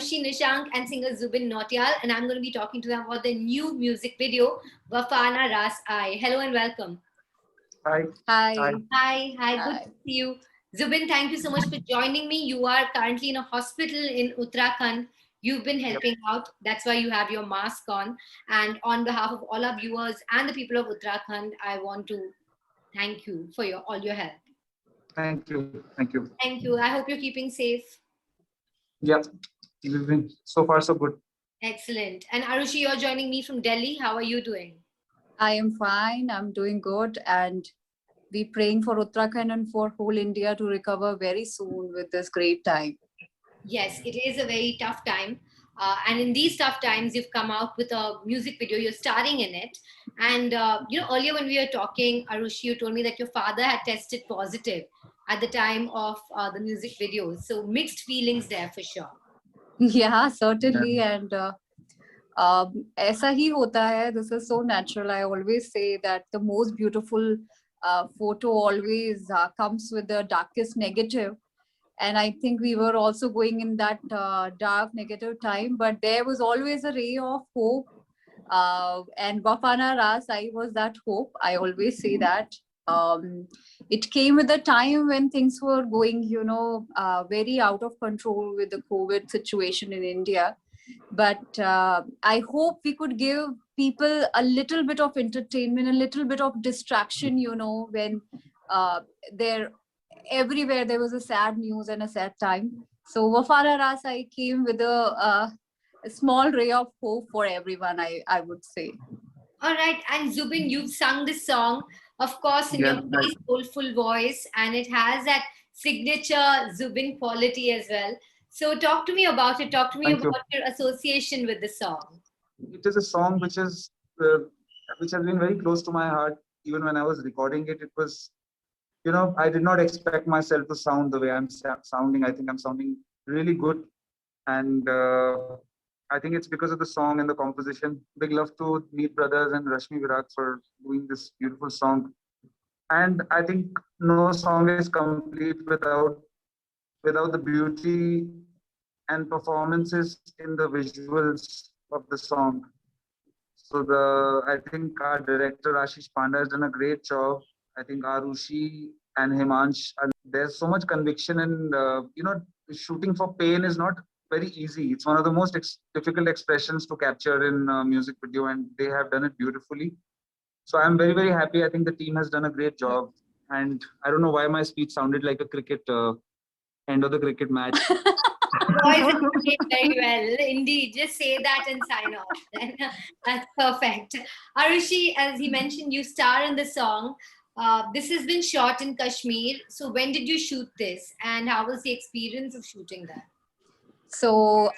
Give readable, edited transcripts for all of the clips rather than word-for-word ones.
Arushi Nishank and singer Zubin Nautiyal, and I'm going to be talking to them about their new music video, Wafana Ras Ai. Hello and welcome. Hi. Hi. Hi, good to see you. Zubin, thank you so much for joining me. You are currently in a hospital in Uttarakhand. You've been helping out. That's why you have your mask on. And on behalf of all our viewers and the people of Uttarakhand, I want to thank you for all your help. Thank you. Thank you. I hope you're keeping safe. Yeah, we've been so far so good. Excellent. And Arushi, you're joining me from Delhi. How are you doing? I am fine. I'm doing good. And we're praying for Uttarakhand and for whole India to recover very soon with this great time. Yes, it is a very tough time. And in these tough times, you've come out with a music video. You're starring in it. And, earlier when we were talking, Arushi, you told me that your father had tested positive at the time of the music videos. So mixed feelings there for sure. Yeah, certainly. And ऐसा ही होता है. This is so natural. I always say that the most beautiful photo always comes with the darkest negative. And I think we were also going in that dark negative time, but there was always a ray of hope. And Wafana Ras Ai was that hope. I always say that. It came with a time when things were going, very out of control with the COVID situation in India. But I hope we could give people a little bit of entertainment, a little bit of distraction, when everywhere there was a sad news and a sad time. So Wafana Ras Ai came with a small ray of hope for everyone, I would say. All right. And Zubin, you've sung this song, of course, in your very soulful voice, and it has that signature Zubin quality as well. So talk to me about it. Talk to me about your association with the song. It is a song which has been very close to my heart. Even when I was recording it, it was, I did not expect myself to sound the way I'm sounding. I think I'm sounding really good. And I think it's because of the song and the composition. Big love to Meet Brothers and Rashmi Virat for doing this beautiful song. And I think no song is complete without the beauty and performances in the visuals of the song. So I think our director Ashish Panda has done a great job. I think Arushi and Himansh, there's so much conviction, and shooting for pain is not very easy. It's one of the most difficult expressions to capture in a music video, and they have done it beautifully. So I'm very, very happy. I think the team has done a great job. And I don't know why my speech sounded like a cricket end of the cricket match. Voice is very well. Indeed. Just say that and sign off. Then that's perfect. Arushi, as he mentioned, you star in the song. This has been shot in Kashmir. So when did you shoot this? And how was the experience of shooting that? So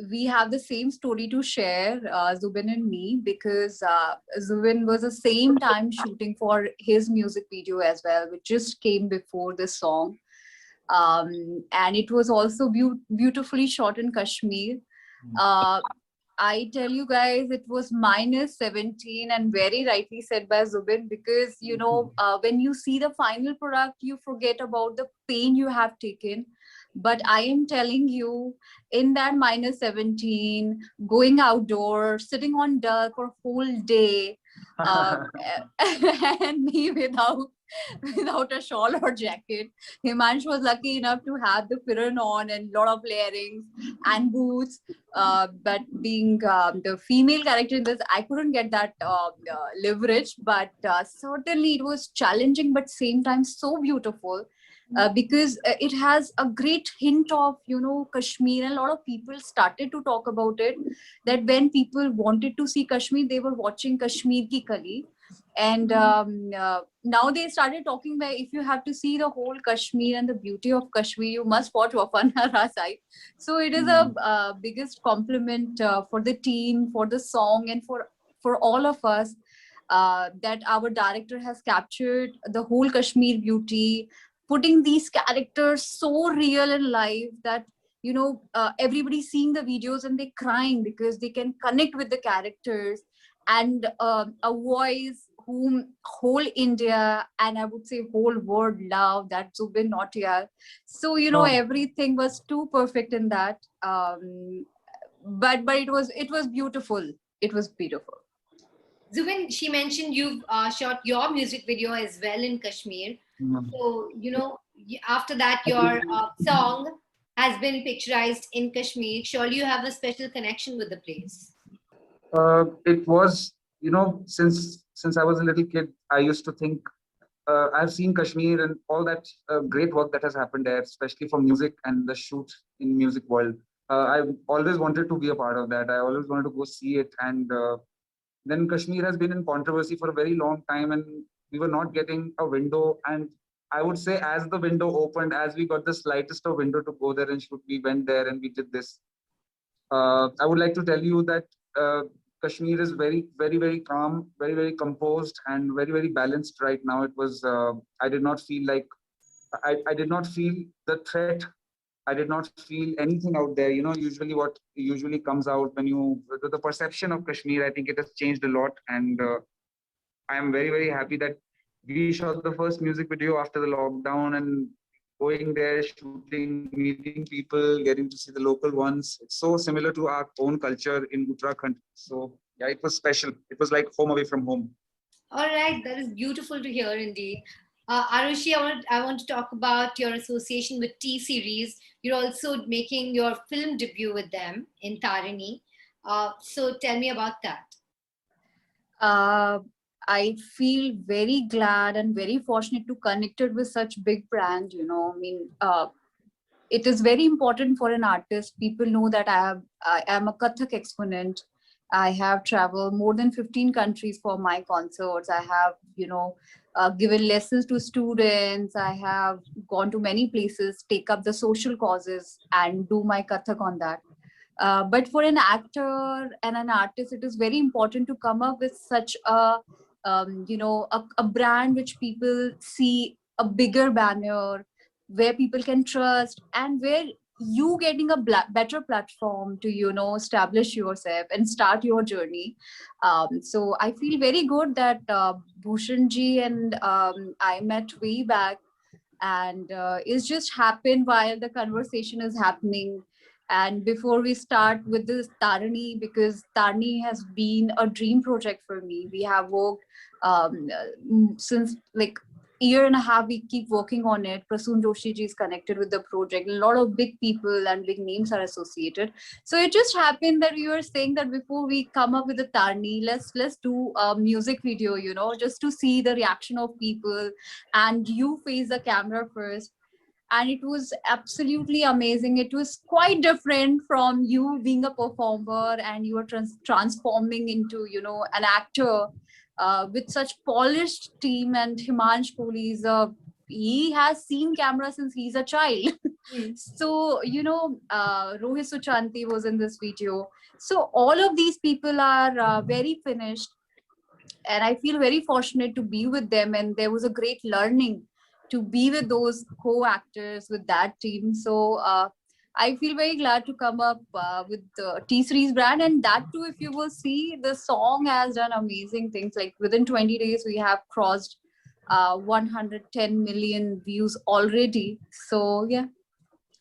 we have the same story to share, Zubin and me, because Zubin was the same time shooting for his music video as well, which just came before the song. And it was also beautifully shot in Kashmir. I tell you guys, it was -17, and very rightly said by Zubin, because, when you see the final product, you forget about the pain you have taken. But I am telling you, in that -17, going outdoors, sitting on dirt for a whole day, and me without a shawl or jacket. Himansh was lucky enough to have the Firan on and a lot of layerings and boots. But being the female character in this, I couldn't get that leverage. But certainly it was challenging, but same time so beautiful. Because it has a great hint of, Kashmir, and a lot of people started to talk about it, that when people wanted to see Kashmir, they were watching Kashmir Ki Kali. And now they started talking about, if you have to see the whole Kashmir and the beauty of Kashmir, you must watch Wafana Ras Ai. So it is a biggest compliment for the team, for the song, and for all of us, that our director has captured the whole Kashmir beauty, putting these characters so real and live that, everybody seeing the videos and they crying because they can connect with the characters, and a voice whom whole India and I would say whole world love, that Zubin Nautiyal. So Oh. everything was too perfect in that. But it was beautiful. It was beautiful. Zubin, she mentioned you've shot your music video as well in Kashmir. So, after that, your song has been picturized in Kashmir. Surely you have a special connection with the place. It was, since I was a little kid, I used to think, I've seen Kashmir and all that great work that has happened there, especially for music and the shoot in music world. I always wanted to be a part of that. I always wanted to go see it. And then Kashmir has been in controversy for a very long time, and we were not getting a window. And I would say, as the window opened, as we got the slightest of window to go there and shoot, we went there and we did this. I would like to tell you that Kashmir is very, very, very calm, very, very composed, and very, very balanced right now. It was, I did not feel like, I did not feel the threat. I did not feel anything out there. Usually what usually comes out when the perception of Kashmir, I think it has changed a lot. And I am very, very happy that we shot the first music video after the lockdown, and going there, shooting, meeting people, getting to see the local ones. It's so similar to our own culture in Uttarakhand. So yeah, it was special. It was like home away from home. All right, that is beautiful to hear indeed. Arushi, I want to talk about your association with T-Series. You're also making your film debut with them in Tarini. So tell me about that. I feel very glad and very fortunate to connected with such big brand. It is very important for an artist. People know that I am a Kathak exponent. I have traveled more than 15 countries for my concerts. I have, given lessons to students. I have gone to many places, take up the social causes and do my Kathak on that. But for an actor and an artist, it is very important to come up with such a brand which people see, a bigger banner where people can trust, and where you getting a better platform to establish yourself and start your journey. So I feel very good that Bhushan ji and I met way back, and it's just happened while the conversation is happening. And before we start with this Tarini, because Tarini has been a dream project for me. We have worked since like year and a half. We keep working on it. Prasoon Joshi ji is connected with the project. A lot of big people and big names are associated. So it just happened that we were saying that before we come up with the Tarini, let's do a music video, just to see the reaction of people, and you face the camera first. And it was absolutely amazing. It was quite different from you being a performer, and you are transforming into, an actor with such polished team. And Himansh Kohli he has seen camera since he's a child. So, Rohit Suchanti was in this video. So all of these people are very finished. And I feel very fortunate to be with them. And there was a great learning to be with those co-actors with that team. So I feel very glad to come up with the T-Series brand. And that too, if you will see, the song has done amazing things. Like within 20 days, we have crossed 110 million views already. So yeah.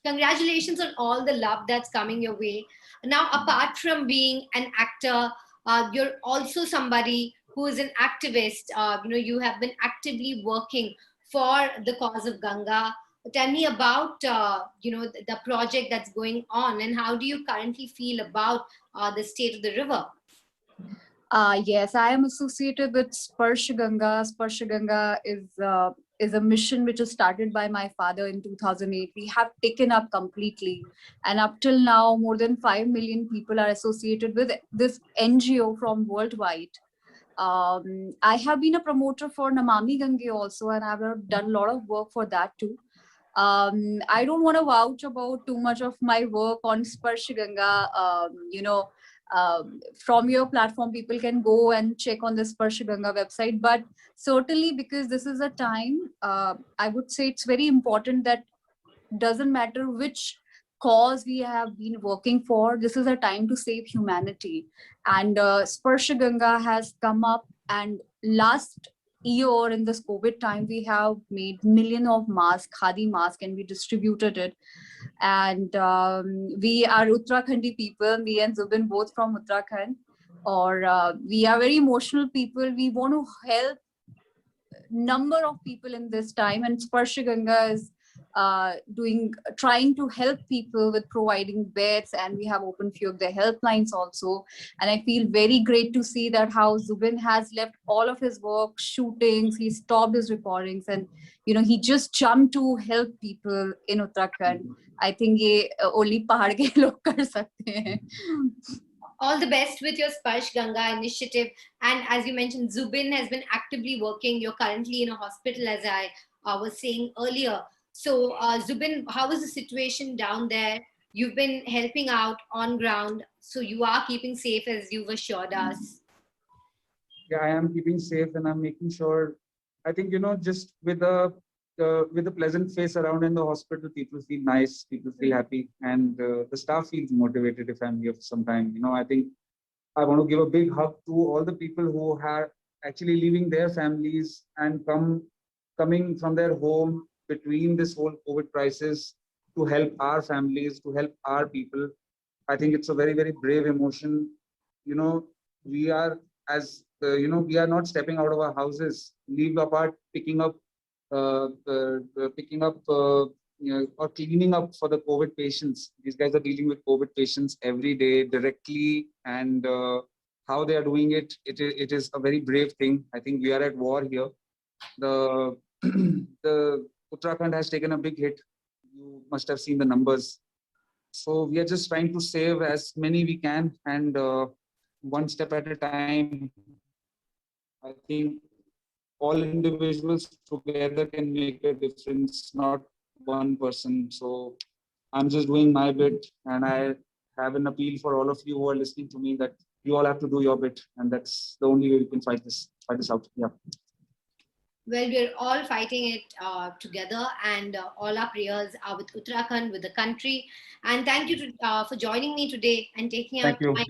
Congratulations on all the love that's coming your way. Now, apart from being an actor, you're also somebody who is an activist. You have been actively working for the cause of Ganga. Tell me about the project that's going on, and how do you currently feel about the state of the river? Yes, I am associated with Sparsh Ganga. Sparsh Ganga is a mission which was started by my father in 2008. We have taken up completely, and up till now, more than 5 million people are associated with this NGO from worldwide. I have been a promoter for Namami Gange also, and I've done a lot of work for that too. I don't want to vouch about too much of my work on Sparsh Ganga. From your platform, people can go and check on the Sparsh Ganga website. But certainly, because this is a time, I would say it's very important that doesn't matter which cause we have been working for, this is a time to save humanity. And Sparsh Ganga has come up, and last year in this COVID time, we have made million of masks, khadi mask, and we distributed it. And we are Uttarakhandi people. Me and Zubin both from Uttarakhand. Or we are very emotional people. We want to help number of people in this time, and Sparsh Ganga is trying to help people with providing beds, and we have opened few of the helplines also. And I feel very great to see that how Zubin has left all of his work, shootings, he stopped his recordings, and he just jumped to help people in Uttarakhand. I think ye only pahad ke log kar sakte hain. All the best with your Sparsh Ganga initiative. And as you mentioned, Zubin has been actively working. You're currently in a hospital, as I was saying earlier. So, Zubin, how is the situation down there? You've been helping out on ground, so you are keeping safe, as you've assured us. Yeah, I am keeping safe, and I'm making sure. I think just with a pleasant face around in the hospital, people feel nice, people feel happy, and the staff feels motivated. If I'm here for some time, I think I want to give a big hug to all the people who are actually leaving their families and coming from their home between this whole COVID crisis to help our families, to help our people. I think it's a very, very brave emotion. We are we are not stepping out of our houses, leave apart, picking up or cleaning up for the COVID patients. These guys are dealing with COVID patients every day directly, and how they are doing it, it is a very brave thing. I think we are at war here. The Uttarakhand has taken a big hit. You must have seen the numbers. So we are just trying to save as many we can, and one step at a time. I think all individuals together can make a difference, not one person. So I'm just doing my bit, and I have an appeal for all of you who are listening to me that you all have to do your bit, and that's the only way we can fight this out. Yeah. Well, we're all fighting it together, and all our prayers are with Uttarakhand, with the country. And thank you for joining me today and taking out time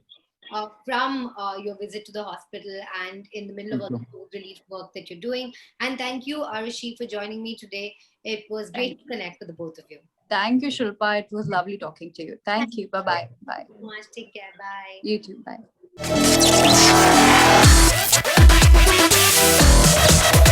from your visit to the hospital and in the middle of all the COVID relief work that you're doing. And thank you, Arushi, for joining me today. It was great to connect with the both of you. Thank you, Shilpa. It was lovely talking to you. Thank you. Bye-bye. Bye. Thank you so much. Take care. Bye. You too. Bye.